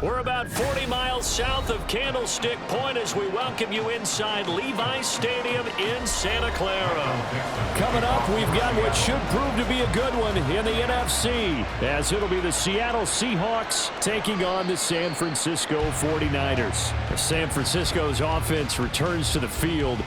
We're about 40 miles south of Candlestick Point as we welcome you inside Levi's Stadium in Santa Clara. Coming up, we've got what should prove to be a good one in the NFC, as it'll be the Seattle Seahawks taking on the San Francisco 49ers. San Francisco's offense returns to the field.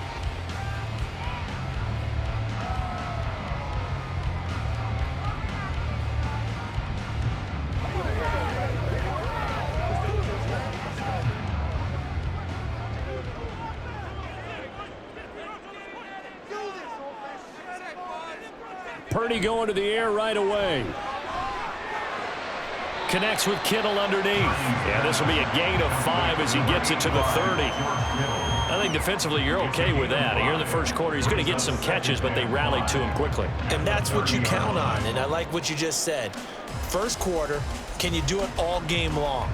Purdy going to the air right away. Connects with Kittle underneath. Yeah, this will be a gain of 5 as he gets it to the 30. I think defensively you're okay with that. Here in the first quarter, he's going to get some catches, but they rallied to him quickly. And that's what you count on, and I like what you just said. First quarter, can you do it all game long?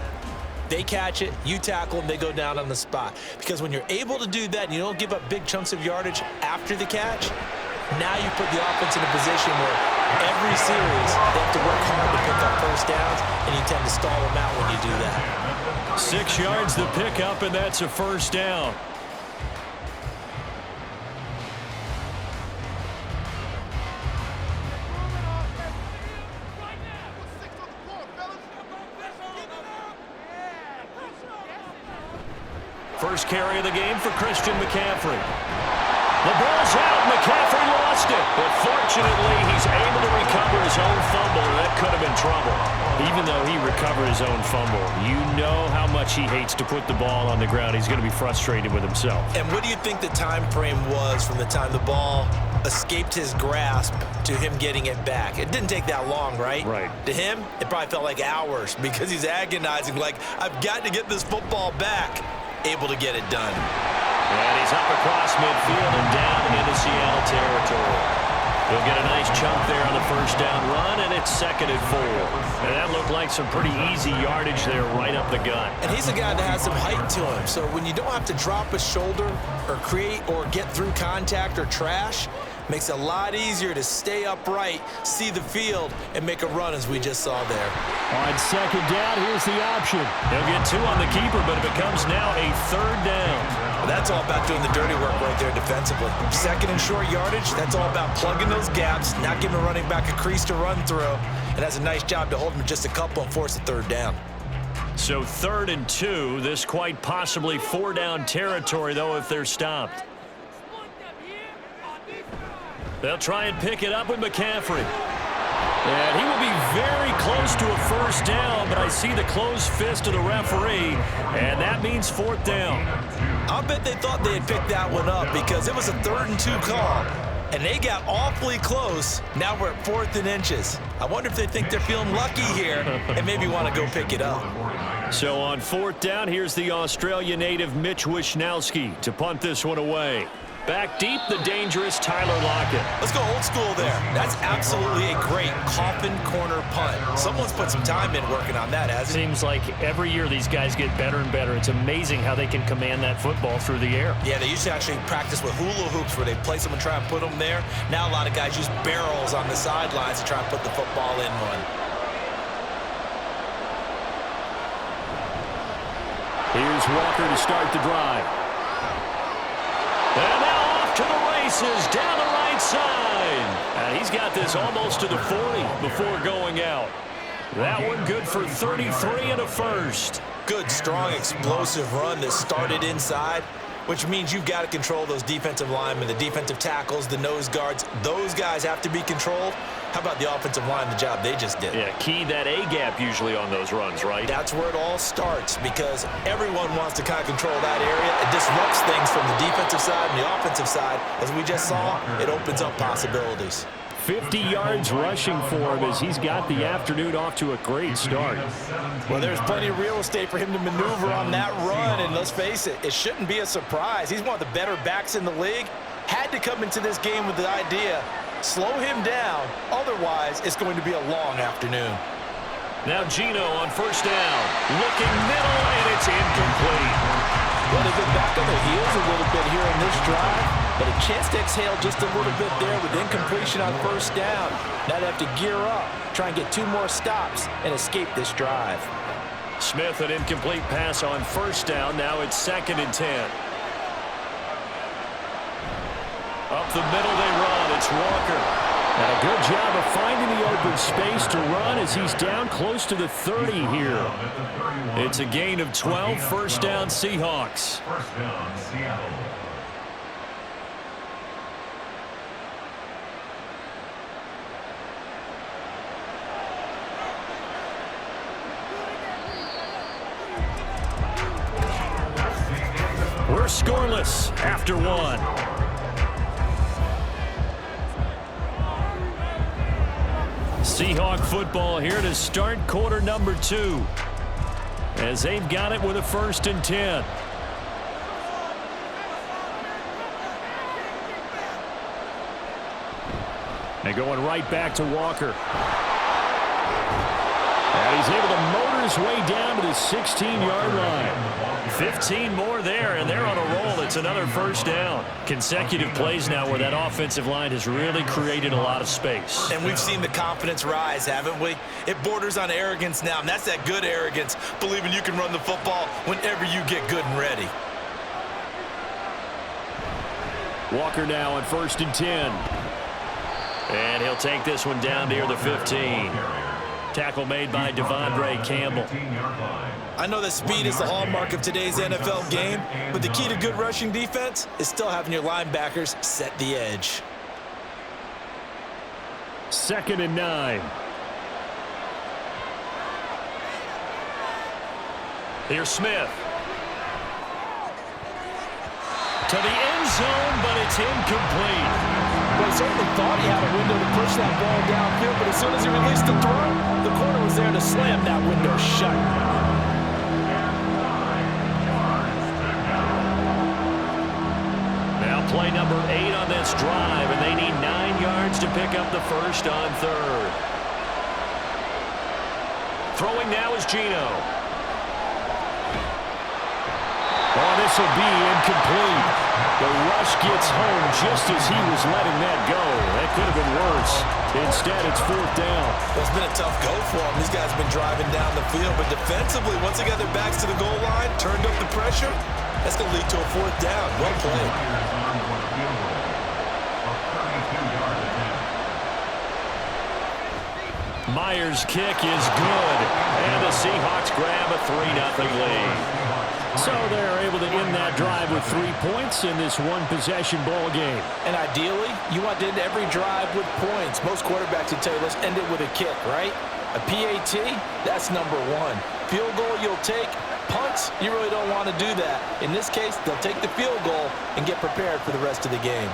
They catch it, you tackle them, they go down on the spot. Because when you're able to do that and you don't give up big chunks of yardage after the catch, now you put the offense in a position where every series they have to work hard to pick up first downs, and you tend to stall them out when you do that. 6 yards the pickup, and that's a first down. First carry of the game for Christian McCaffrey. The ball's out. McCaffrey lost it. But fortunately, he's able to recover his own fumble. That could have been trouble. Even though he recovered his own fumble, you know how much he hates to put the ball on the ground. He's going to be frustrated with himself. And what do you think the time frame was from the time the ball escaped his grasp to him getting it back? It didn't take that long, right? Right. To him, it probably felt like hours because he's agonizing, like, I've got to get this football back. Able to get it done. And he's up across midfield and down into Seattle territory. He'll get a nice chunk there on the first down run, and it's 2nd and 4. And that looked like some pretty easy yardage there right up the gut. And he's a guy that has some height to him, so when you don't have to drop a shoulder or create or get through contact or trash, makes it a lot easier to stay upright, see the field, and make a run as we just saw there. On 2nd down, here's the option. They'll get 2 on the keeper, but it becomes now a 3rd down. Well, that's all about doing the dirty work right there defensively. 2nd and short yardage, that's all about plugging those gaps, not giving a running back a crease to run through, and has a nice job to hold him just a couple and force a 3rd down. So 3rd and 2, this quite possibly 4-down territory, though, if they're stopped. They'll try and pick it up with McCaffrey. And he will be very close to a first down, but I see the closed fist of the referee, and that means 4th down. I'll bet they thought they had picked that one up because it was a 3rd and 2 call, and they got awfully close. Now we're at 4th and inches. I wonder if they think they're feeling lucky here and maybe want to go pick it up. So on 4th down, here's the Australia native Mitch Wishnowski to punt this one away. Back deep, the dangerous Tyler Lockett. Let's go old school there. That's absolutely a great coffin corner punt. Someone's put some time in working on that, hasn't it? Seems like every year these guys get better and better. It's amazing how they can command that football through the air. Yeah, they used to actually practice with hula hoops where they place them and try and put them there. Now a lot of guys use barrels on the sidelines to try and put the football in one. Here's Walker to start the drive. And now off to the races down the right side. And he's got this almost to the 40 before going out. That one good for 33 and a first. Good, strong, explosive run that started inside, which means you've got to control those defensive linemen, the defensive tackles, the nose guards. Those guys have to be controlled. How about the offensive line, the job they just did? Yeah, key that A-gap usually on those runs, right? That's where it all starts because everyone wants to kind of control that area. It disrupts things from the defensive side and the offensive side. As we just saw, it opens up possibilities. 50 yards rushing for him as he's got the afternoon off to a great start. Well, there's plenty of real estate for him to maneuver on that run, and let's face it, it shouldn't be a surprise. He's one of the better backs in the league. Had to come into this game with the idea, slow him down, otherwise it's going to be a long afternoon. Now Gino on first down, looking middle, and it's incomplete. Well, they've been back on their heels a little bit here in this drive. but a chance to exhale just a little bit there with incompletion on first down. Now they have to gear up, try and get 2 more stops, and escape this drive. Smith, an incomplete pass on first down. Now it's 2nd and 10. Up the middle they run. It's Walker. And a good job of finding the open space to run as he's down close to the 30 here. It's a gain of 12, first down Seahawks. First down, Seattle. We're scoreless after 1. Seahawk football here to start quarter number 2. As they've got it with a 1st and 10. They're going right back to Walker. And he's able to motor his way down to the 16-yard line. 15 more there, and they're on a roll. It's another first down. Consecutive plays now where that offensive line has really created a lot of space. And we've seen the confidence rise, haven't we? It borders on arrogance now, and that's that good arrogance, believing you can run the football whenever you get good and ready. Walker now on 1st and 10. And he'll take this one down near the 15. Tackle made by Devondre Campbell. I know that speed is the hallmark of today's NFL game, but the key to good rushing defense is still having your linebackers set the edge. 2nd and 9. Here's Smith. To the end zone, but it's incomplete. Well, he certainly thought he had a window to push that ball downfield, but as soon as he released the throw, the corner was there to slam that window shut. Now play number 8 on this drive, and they need 9 yards to pick up the first on 3rd. Throwing now is Geno. Oh, this will be incomplete. The rush gets home just as he was letting that go. That could have been worse. Instead, it's 4th down. Well, it's been a tough go for them. These guys have been driving down the field, but defensively, once they got their backs to the goal line, turned up the pressure, that's going to lead to a 4th down. Well played. Myers' kick is good, and the Seahawks grab a 3-0 lead. So they're able to end that drive with 3 points in this one-possession ball game. And ideally, you want to end every drive with points. Most quarterbacks would tell you, let's end it with a kick, right? A PAT, that's number 1. Field goal you'll take. Punts, you really don't want to do that. In this case, they'll take the field goal and get prepared for the rest of the game.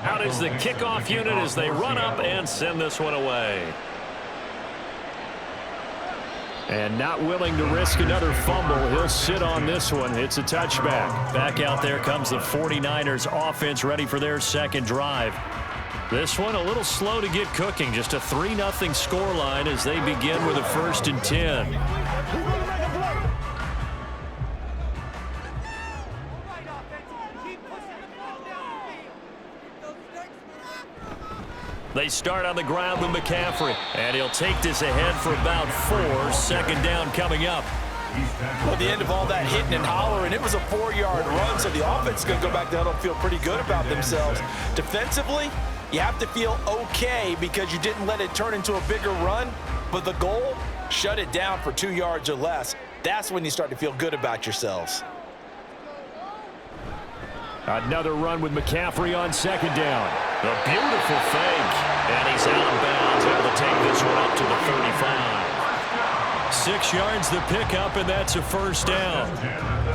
Out is the kickoff unit as they run up and send this one away. And not willing to risk another fumble, he'll sit on this one. It's a touchback. Back out there comes the 49ers offense ready for their 2nd drive. This one a little slow to get cooking. Just a 3-0 scoreline as they begin with a 1st and 10. They start on the ground with McCaffrey, and he'll take this ahead for about 4. 2nd down coming up. Well, at the end of all that hitting and hollering, it was a 4-yard run, so the offense is going to go back down and feel pretty good about themselves. Defensively, you have to feel okay because you didn't let it turn into a bigger run, but the goal, shut it down for 2 yards or less. That's when you start to feel good about yourselves. Another run with McCaffrey on 2nd down. A beautiful fake. And he's out of bounds, able to take this one up to the 35. 6 yards the pickup, and that's a 1st down.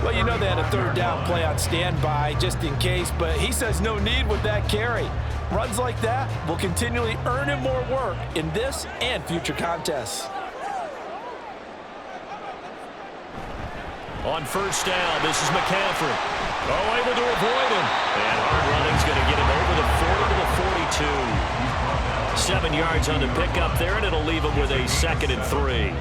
Well, you know they had a 3rd down play on standby just in case, but he says no need with that carry. Runs like that will continually earn him more work in this and future contests. On first down, this is McCaffrey. Oh, able to avoid him. And hard running's going to get him over the 40 to the 42. 7 yards on the pickup there, and it'll leave him with a 2nd and 3.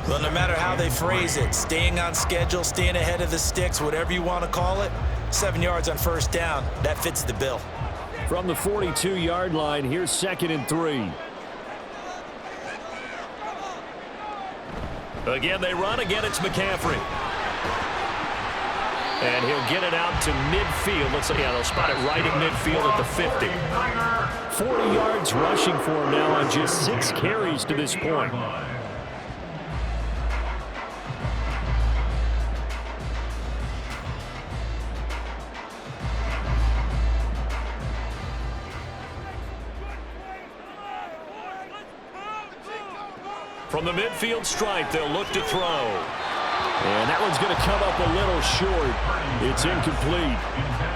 Well, no matter how they phrase it, staying on schedule, staying ahead of the sticks, whatever you want to call it, 7 yards on first down, that fits the bill. From the 42-yard line, here's 2nd and 3. Again, they run. Again, it's McCaffrey. And he'll get it out to midfield. They'll spot it right at midfield at the 50. 40 yards rushing for him now on just 6 carries to this point. From the midfield stripe, they'll look to throw. And that one's going to come up a little short. It's incomplete.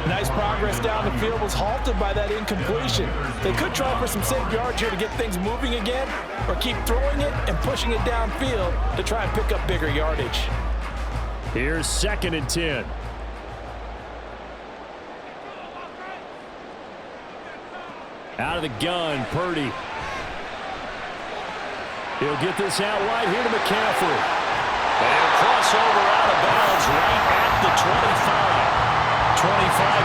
Nice progress down the field, was halted by that incompletion. They could try for some safe yards here to get things moving again, or keep throwing it and pushing it downfield to try and pick up bigger yardage. Here's 2nd and 10. Out of the gun, Purdy. He'll get this out wide here to McCaffrey. And crossover out of bounds right at the 25. 25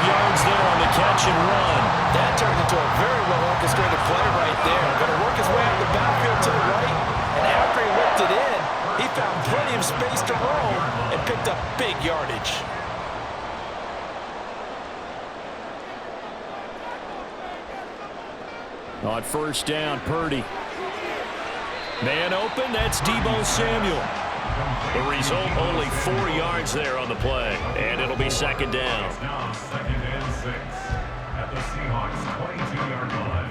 yards there on the catch and run. That turned into a very well-orchestrated play right there. Going to work his way out of the backfield to the right, and after he whipped it in, he found plenty of space to roam and picked up big yardage. On first down, Purdy. Man open, that's Deebo Samuel. The result, only 4 yards there on the play, and it'll be 2nd down. Now 2nd and 6 at the Seahawks 22-yard line.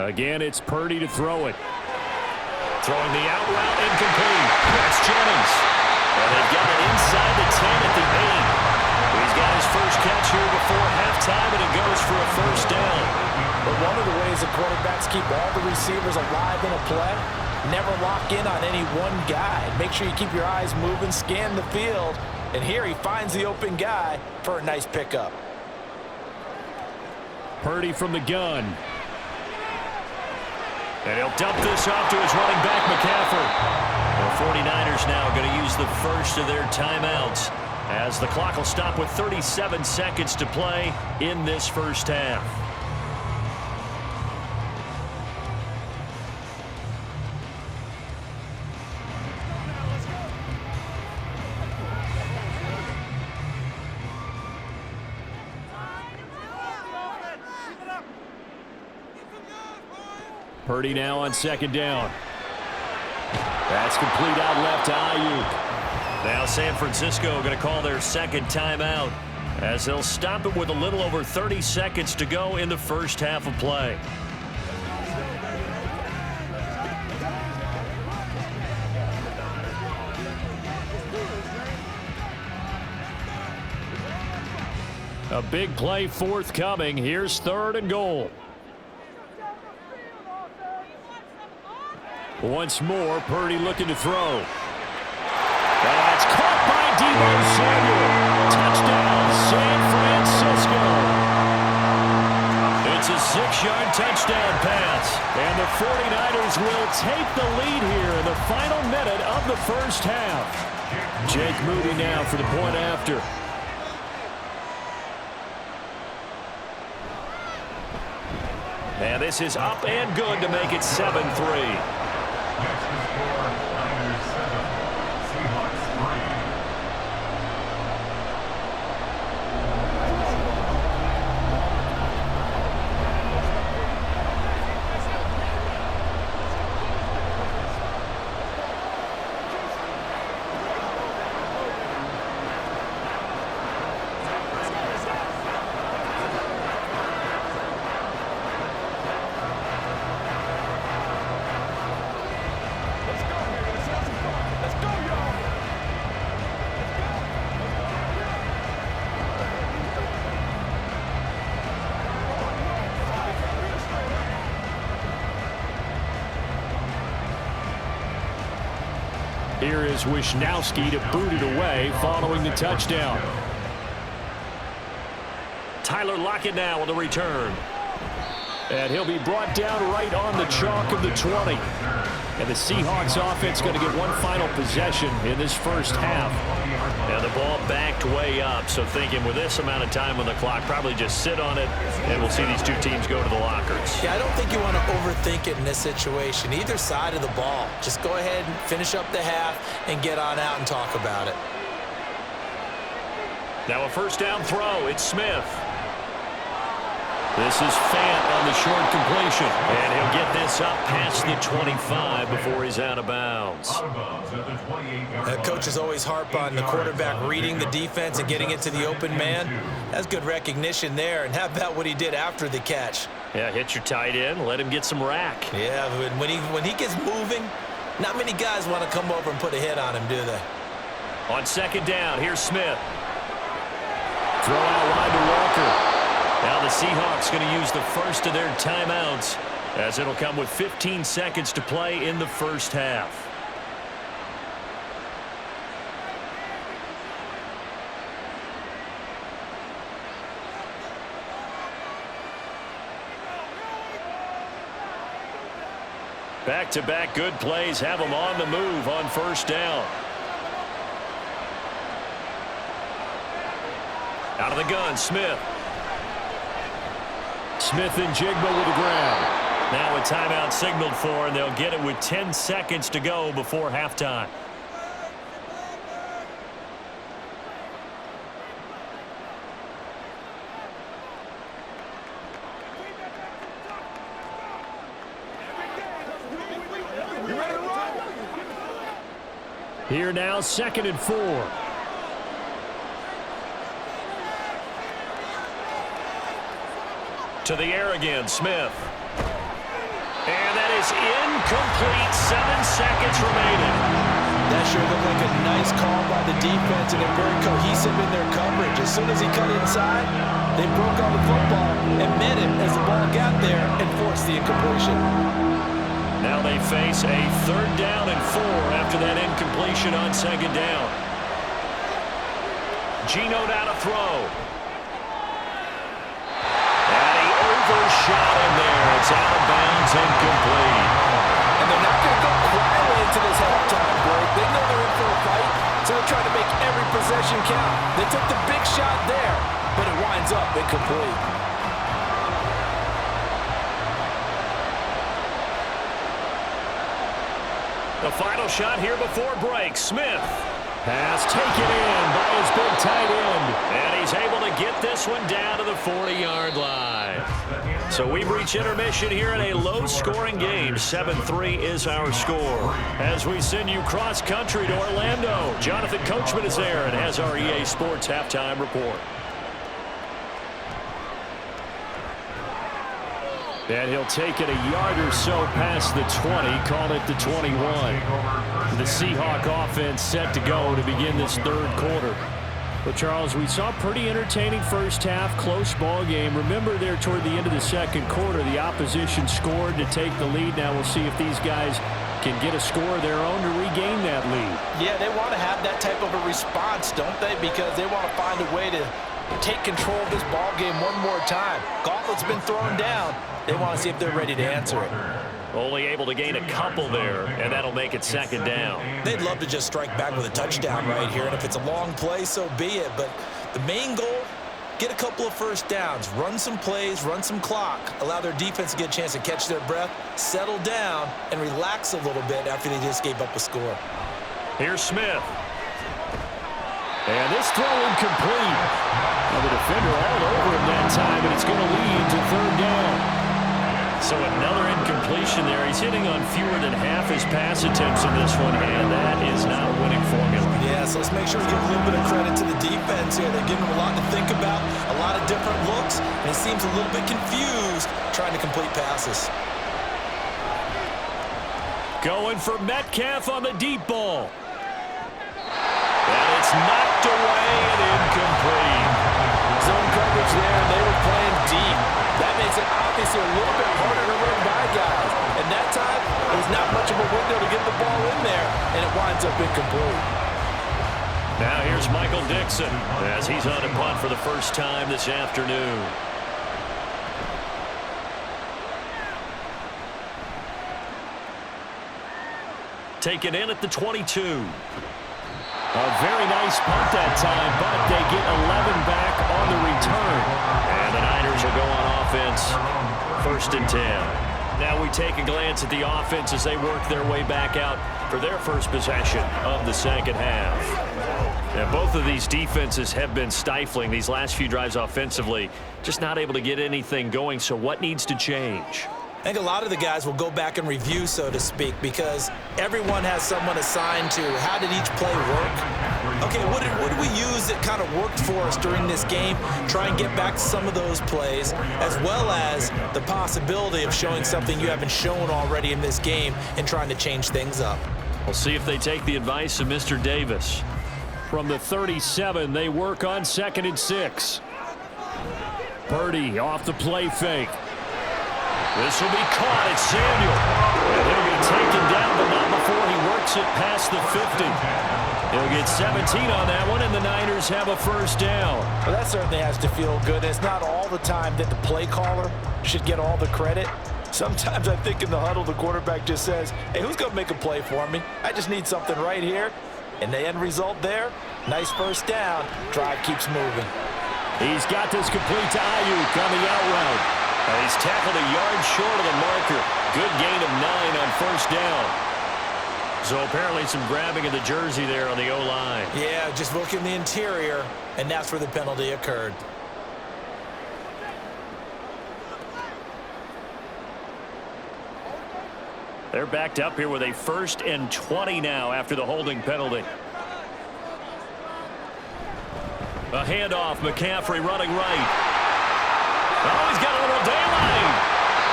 Again, it's Purdy to throw it. Throwing the out route, incomplete. That's Jennings. And they've got it inside the 10 at the 8. He's got his first catch here before halftime, and it goes for a first down. But one of the ways the quarterbacks keep all the receivers alive in a play, never lock in on any one guy. Make sure you keep your eyes moving, scan the field, and here he finds the open guy for a nice pickup. Purdy from the gun. And he'll dump this off to his running back, McCaffrey. The 49ers now going to use the first of their timeouts, as the clock will stop with 37 seconds to play in this first half. Purdy now on 2nd down. That's complete out left to Ayuk. Now San Francisco going to call their 2nd timeout, as they'll stop it with a little over 30 seconds to go in the first half of play. A big play forthcoming. Here's 3rd and goal. Once more, Purdy looking to throw. That's caught by Deebo Samuel. Touchdown, San Francisco. It's a 6-yard touchdown pass. And the 49ers will take the lead here in the final minute of the first half. Jake Moody now for the point after. And this is up and good to make it 7-3. Next to score, Niners 7, Seahawks 3. Here is Wisnowski to boot it away following the touchdown. Tyler Lockett now on the return. And he'll be brought down right on the chalk of the 20. And the Seahawks offense going to get one final possession in this first half. And the ball backed way up, so thinking with this amount of time on the clock, probably just sit on it, and we'll see these two teams go to the lockers. Yeah, I don't think you want to overthink it in this situation. Either side of the ball. Just go ahead and finish up the half and get on out and talk about it. Now a first down throw. It's Smith. This is Fant on the short completion. And he'll get this up past the 25 before he's out of bounds. Coaches always harp on the quarterback reading the defense and getting it to the open man. That's good recognition there. And how about what he did after the catch? Yeah, hit your tight end. Let him get some rack. Yeah, when he gets moving, not many guys want to come over and put a hit on him, do they? On second down, here's Smith. Throw out wide to Walker. Now the Seahawks going to use the first of their timeouts, as it'll come with 15 seconds to play in the first half. Back-to-back good plays have them on the move on first down. Out of the gun, Smith. Smith and Jigba with a grab. Now a timeout signaled for, and they'll get it with 10 seconds to go before halftime. Here now, 2nd and 4. To the air again, Smith. And that is incomplete. 7 seconds remaining. That sure looked like a nice call by the defense, and they're very cohesive in their coverage. As soon as he cut inside, they broke on the football and met him as the ball got there and forced the incompletion. Now they face a 3rd down and 4 after that incompletion on 2nd down. Geno now to throw. Overshot in there. It's out of bounds, incomplete. And they're not going to go quietly into this halftime break. They know they're in for a fight, so they're trying to make every possession count. They took the big shot there, but it winds up incomplete. The final shot here before break. Smith. Pass taken in by his big tight end. And he's able to get this one down to the 40-yard line. So we reach intermission here in a low-scoring game. 7-3 is our score. As we send you cross-country to Orlando, Jonathan Coachman is there and has our EA Sports halftime report. And he'll take it a yard or so past the 20, call it the 21. The Seahawk offense set to go to begin this 3rd quarter. Well, Charles, we saw a pretty entertaining first half, close ball game. Remember there toward the end of the 2nd quarter, the opposition scored to take the lead. Now we'll see if these guys can get a score of their own to regain that lead. Yeah, they want to have that type of a response, don't they? Because they want to find a way to take control of this ball game one more time. Gauntlet's been thrown down. They want to see if they're ready to answer it. Only able to gain a couple there, and that'll make it 2nd down. They'd love to just strike back with a touchdown right here, and if it's a long play, so be it. But the main goal, get a couple of first downs, run some plays, run some clock, allow their defense to get a chance to catch their breath, settle down, and relax a little bit after they just gave up a score. Here's Smith. And this throw incomplete. Well, the defender all over him that time, and it's going to lead to 3rd down. So another incompletion there. He's hitting on fewer than half his pass attempts in this one, and that is not a winning formula. Yeah, so let's make sure we give a little bit of credit to the defense here. They're giving him a lot to think about, a lot of different looks, and he seems a little bit confused trying to complete passes. Going for Metcalf on the deep ball. And it's knocked away and incomplete. Zone coverage there, and they were playing deep. That makes it obviously a little bit harder to run by guys. And that time, there's not much of a window to get the ball in there, and it winds ends up incomplete. Now here's Michael Dixon as he's on a punt for the first time this afternoon. Taken in at the 22. A very nice punt that time, but they get 11 back on the return. And the Niners will go on offense, 1st and 10. Now we take a glance at the offense as they work their way back out for their first possession of the second half. And both of these defenses have been stifling these last few drives offensively, just not able to get anything going. So what needs to change? I think a lot of the guys will go back and review, so to speak, because everyone has someone assigned to how did each play work. Okay, what did we use that kind of worked for us during this game? Try and get back to some of those plays, as well as the possibility of showing something you haven't shown already in this game and trying to change things up. We'll see if they take the advice of Mr. Davis. From the 37, they work on 2nd and 6. Purdy off the play fake. This will be caught at Samuel. And he'll be taken down, but not before he works it past the 50. He'll get 17 on that one, and the Niners have a first down. Well, that certainly has to feel good. It's not all the time that the play caller should get all the credit. Sometimes I think in the huddle, the quarterback just says, hey, who's going to make a play for me? I just need something right here. And the end result there, nice first down. Drive keeps moving. He's got this complete to Ayuk on the out route. And he's tackled a yard short of the marker. Good gain of 9 on first down. So apparently some grabbing of the jersey there on the O-line. Yeah, just look in the interior, and that's where the penalty occurred. They're backed up here with a 1st and 20 now after the holding penalty. A handoff, McCaffrey running right. Oh, he's got a little daylight.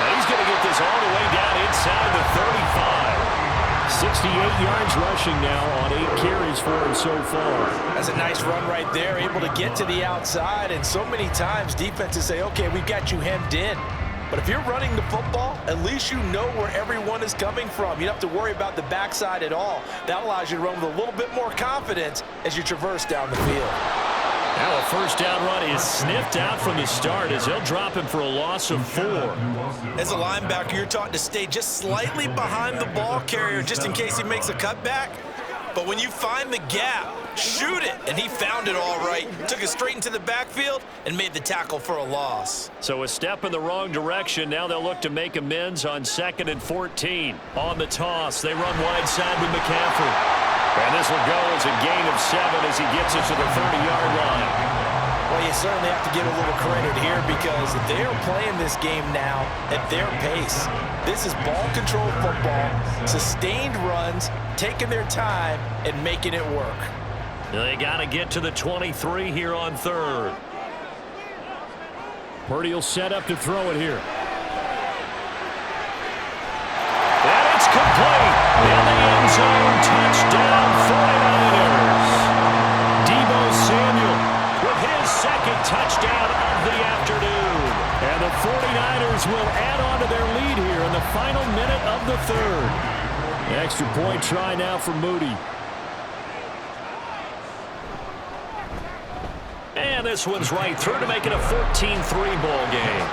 And he's going to get this all the way down inside the 35. 68 yards rushing now on 8 carries for him so far. That's a nice run right there, able to get to the outside. And so many times defenses say, okay, we've got you hemmed in. But if you're running the football, at least you know where everyone is coming from. You don't have to worry about the backside at all. That allows you to run with a little bit more confidence as you traverse down the field. Now a first down run is sniffed out from the start as they'll drop him for a loss of 4. As a linebacker, you're taught to stay just slightly behind the ball carrier just in case he makes a cutback. But when you find the gap, shoot it. And he found it all right. Took it straight into the backfield and made the tackle for a loss. So a step in the wrong direction. Now they'll look to make amends on 2nd and 14. On the toss, they run wide side with McCaffrey. And this will go as a gain of 7 as he gets it to the 30-yard line. Well, you certainly have to give a little credit here because they are playing this game now at their pace. This is ball control football, sustained runs, taking their time and making it work. They got to get to the 23 here on 3rd. Purdy will set up to throw it here. And it's complete. In the end zone, touchdown 49ers. Deebo Samuel with his 2nd touchdown of the afternoon. And the 49ers will add on to their lead here in the final minute of the 3rd. Extra point try now for Moody. And this one's right through to make it a 14-3 ball game.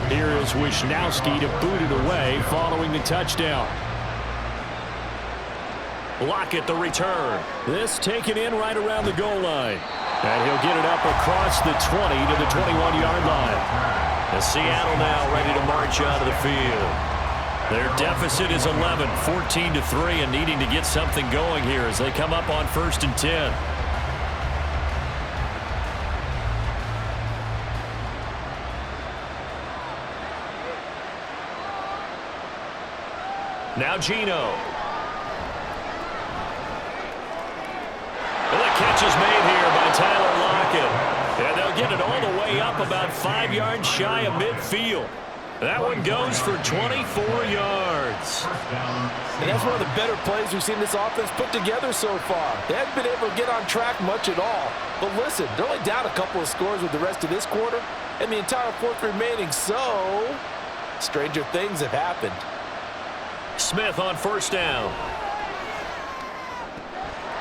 Here is Wisnowski to boot it away following the touchdown. Lockett the return. This taken in right around the goal line. And he'll get it up across the 20 to the 21-yard line. And Seattle now ready to march out of the field. Their deficit is 11, 14-3, and needing to get something going here as they come up on 1st and 10. Now Geno. And the catch is made here by Tyler Lockett. And they'll get it all the way up about 5 yards shy of midfield. That one goes for 24 yards. And that's one of the better plays we've seen this offense put together so far. They haven't been able to get on track much at all. But listen, they're only down a couple of scores with the rest of this quarter and the entire fourth remaining. So, stranger things have happened. Smith on 1st down.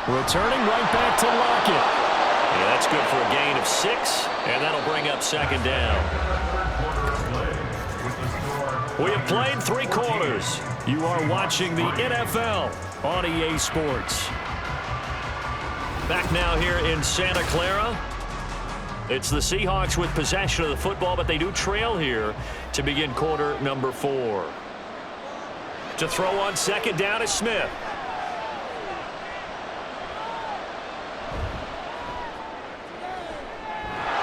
Returning right back to Lockett. Yeah, that's good for a gain of 6, and that'll bring up 2nd down. We have played 3 quarters. You are watching the NFL on EA Sports. Back now here in Santa Clara. It's the Seahawks with possession of the football, but they do trail here to begin quarter number 4. To throw on 2nd down is Smith.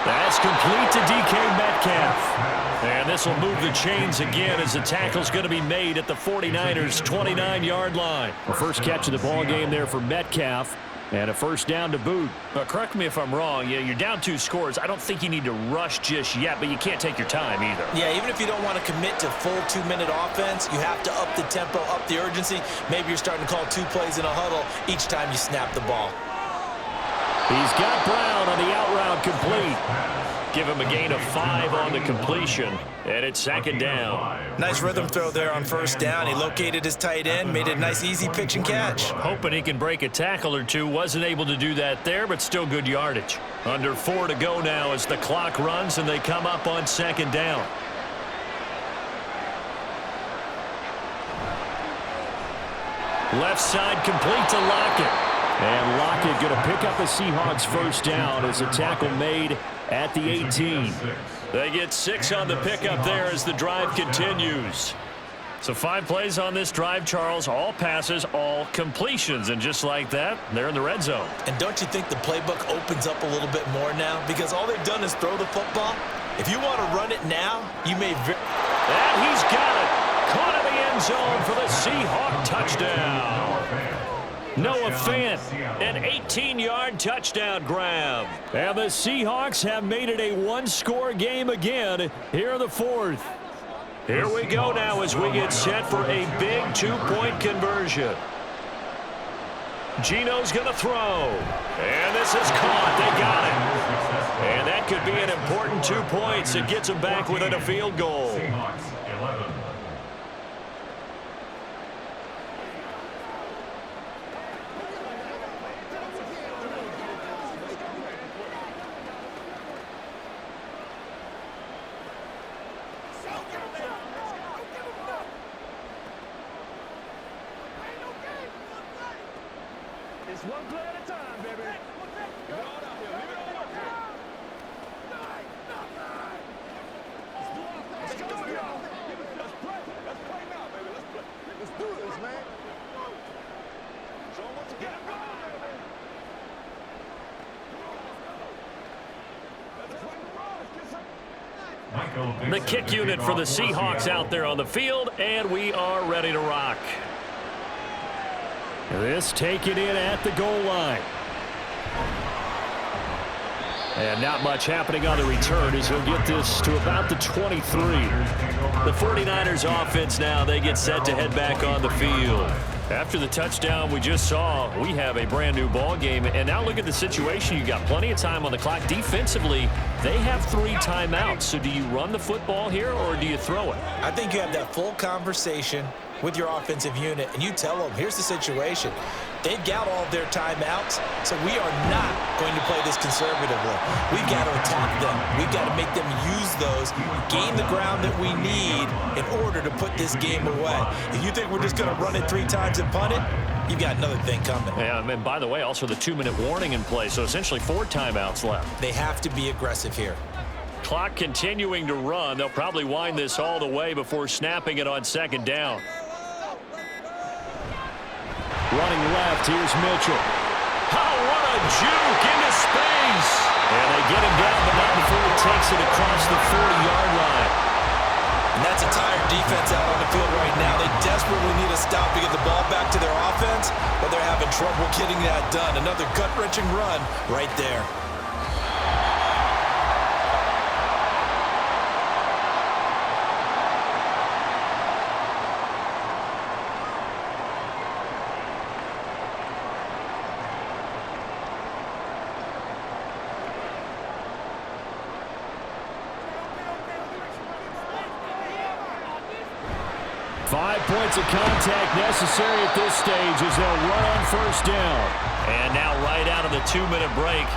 That's complete to DK Metcalf. And this will move the chains again as the tackle's going to be made at the 49ers' 29-yard line. The first catch of the ball game there for Metcalf. And a 1st down to boot. Correct me if I'm wrong. Yeah, you're down 2 scores. I don't think you need to rush just yet, but you can't take your time either. Yeah, even if you don't want to commit to full 2-minute offense, you have to up the tempo, up the urgency. Maybe you're starting to call 2 plays in a huddle each time you snap the ball. He's got Brown on the out route complete. Give him a gain of 5 on the completion, and it's 2nd down. Nice rhythm throw there on 1st down. He located his tight end, made it a nice, easy pitch and catch. Hoping he can break a tackle or 2. Wasn't able to do that there, but still good yardage. Under 4 to go now as the clock runs, and they come up on 2nd down. Left side complete to Lockett. And Lockett going to pick up the Seahawks' 1st down as a tackle made at the 18. They get 6 on the pickup there as the drive continues. So 5 plays on this drive, Charles. All passes, all completions. And just like that, they're in the red zone. And don't you think the playbook opens up a little bit more now? Because all they've done is throw the football. If you want to run it now, you may... And he's got it. Caught in the end zone for the Seahawk touchdown. Noah Fant, an 18-yard touchdown grab. And the Seahawks have made it a 1-score game again here in the 4th. Here we go now as we get set for a big 2-point conversion. Geno's going to throw. And this is caught. They got it. And that could be an important 2 points. It gets them back within a field goal. It's one play at a time, baby. Go on out here. Leave it on your feet. Let's go, y'all. Let's play. Let's play now, baby. Let's play. Let's do this, man. Show them what you got. The kick unit for the Seahawks out there on the field, and we are ready to rock. This taken in at the goal line. And not much happening on the return as he'll get this to about the 23. The 49ers offense now, they get set to head back on the field. After the touchdown we just saw, we have a brand new ball game. And now look at the situation. You got plenty of time on the clock. Defensively, they have 3 timeouts. So do you run the football here or do you throw it? I think you have that full conversation with your offensive unit, and you tell them, here's the situation. They've got all of their timeouts, so we are not going to play this conservatively. We've got to attack them. We've got to make them use those, gain the ground that we need in order to put this game away. If you think we're just going to run it 3 times and punt it, you've got another thing coming. Yeah, and by the way, also the 2-minute warning in play, so essentially 4 timeouts left. They have to be aggressive here. Clock continuing to run. They'll probably wind this all the way before snapping it on second down. Running left, here's Mitchell. Oh, what a juke into space. And they get him down, but not before he takes it across the 40-yard line. And that's a tired defense out on the field right now. They desperately need a stop to get the ball back to their offense, but they're having trouble getting that done. Another gut-wrenching run right there. 5 points of contact necessary at this stage as they'll run on first down. And now right out of the 2-minute break,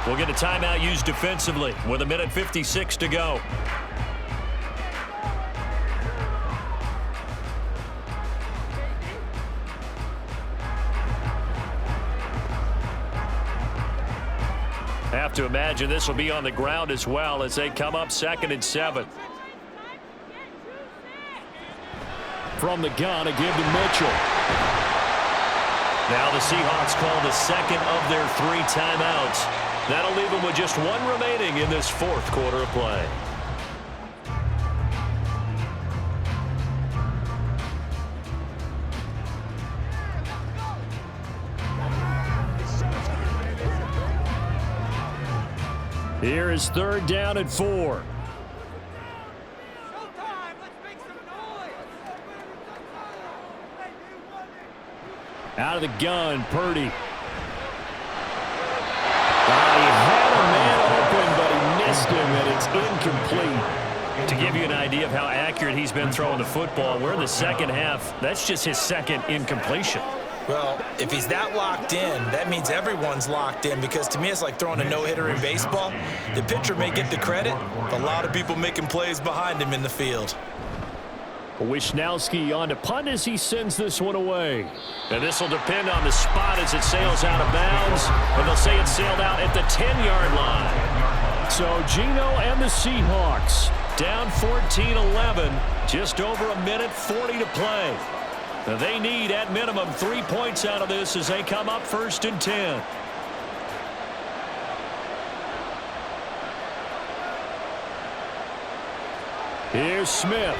we'll get a timeout used defensively with 1:56 to go. Have to imagine this will be on the ground as well as they come up 2nd and 7. From the gun, a give to Mitchell. Now the Seahawks call the second of their 3 timeouts. That'll leave them with just 1 remaining in this 4th quarter of play. Here is 3rd down and 4. Out of the gun, Purdy. He had a man open, but he missed him, and it's incomplete. To give you an idea of how accurate he's been throwing the football, we're in the second half. That's just his 2nd incompletion. Well, if he's that locked in, that means everyone's locked in, because to me it's like throwing a no-hitter in baseball. The pitcher may get the credit, but a lot of people making plays behind him in the field. Wisnowski on to punt as he sends this one away. And this will depend on the spot as it sails out of bounds. And they'll say it sailed out at the 10-yard line. So Geno and the Seahawks down 14-11. Just over 1:40 to play. Now they need at minimum 3 points out of this as they come up 1st and 10. Here's Smith.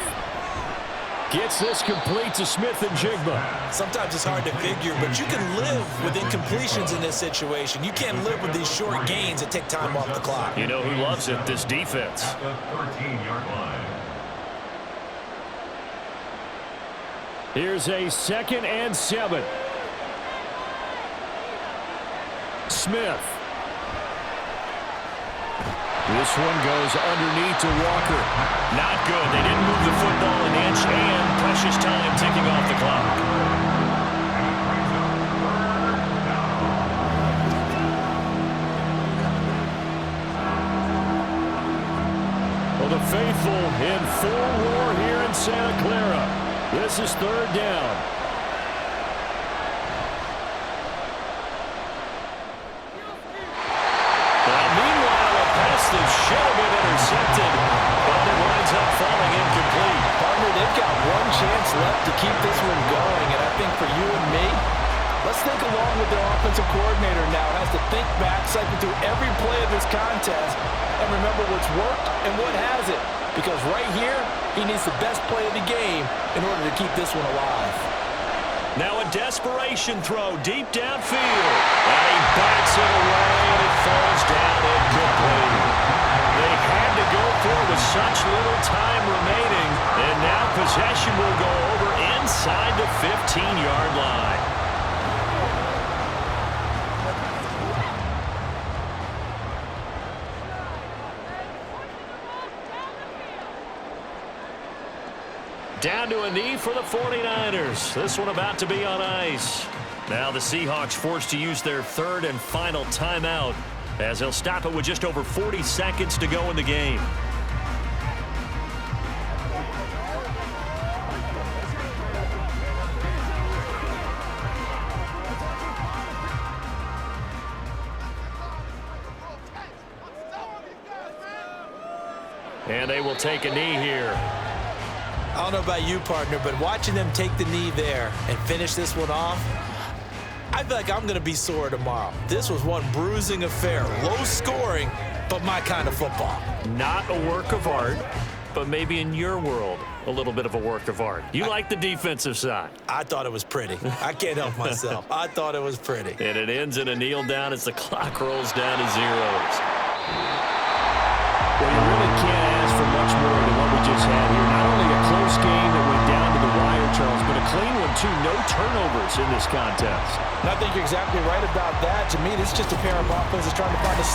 Gets this complete to Smith and Jigba. Sometimes it's hard to figure, but you can live with incompletions in this situation. You can't live with these short gains that take time off the clock. You know who loves it? This defense. At the 13-yard line. Here's a 2nd and 7. Smith. This one goes underneath to Walker. Not good. They didn't move the football an inch, and precious time ticking off the clock. Well, the faithful in full roar here in Santa Clara. This is 3rd down. That should have been intercepted, but it winds up falling incomplete. Partner, they've got one chance left to keep this one going, and I think for you and me, let's think along with their offensive coordinator now. Has to think back, cycle through every play of this contest, and remember what's worked and what hasn't. Because right here, he needs the best play of the game in order to keep this one alive. Now a desperation throw deep downfield. And he bats it away, and it falls down incomplete. They had to go for it with such little time remaining, and now possession will go over inside the 15-yard line. Down to a knee for the 49ers. This one about to be on ice. Now the Seahawks forced to use their 3rd and final timeout as they'll stop it with just over 40 seconds to go in the game. And they will take a knee here. I don't know about you, partner, but watching them take the knee there and finish this one off, I feel like I'm going to be sore tomorrow. This was one bruising affair. Low scoring, but my kind of football. Not a work of art, but maybe in your world, a little bit of a work of art. You like the defensive side. I thought it was pretty. I can't help myself. I thought it was pretty. And it ends in a kneel down as the clock rolls down to zeros. Well, you really can't ask for much more than what we just had here. Not only a close game that went down to the wire, Charles, but a clean one, too. No turnovers in this contest. And I think you're exactly right about that. To me, this is just a pair of offenses trying to find a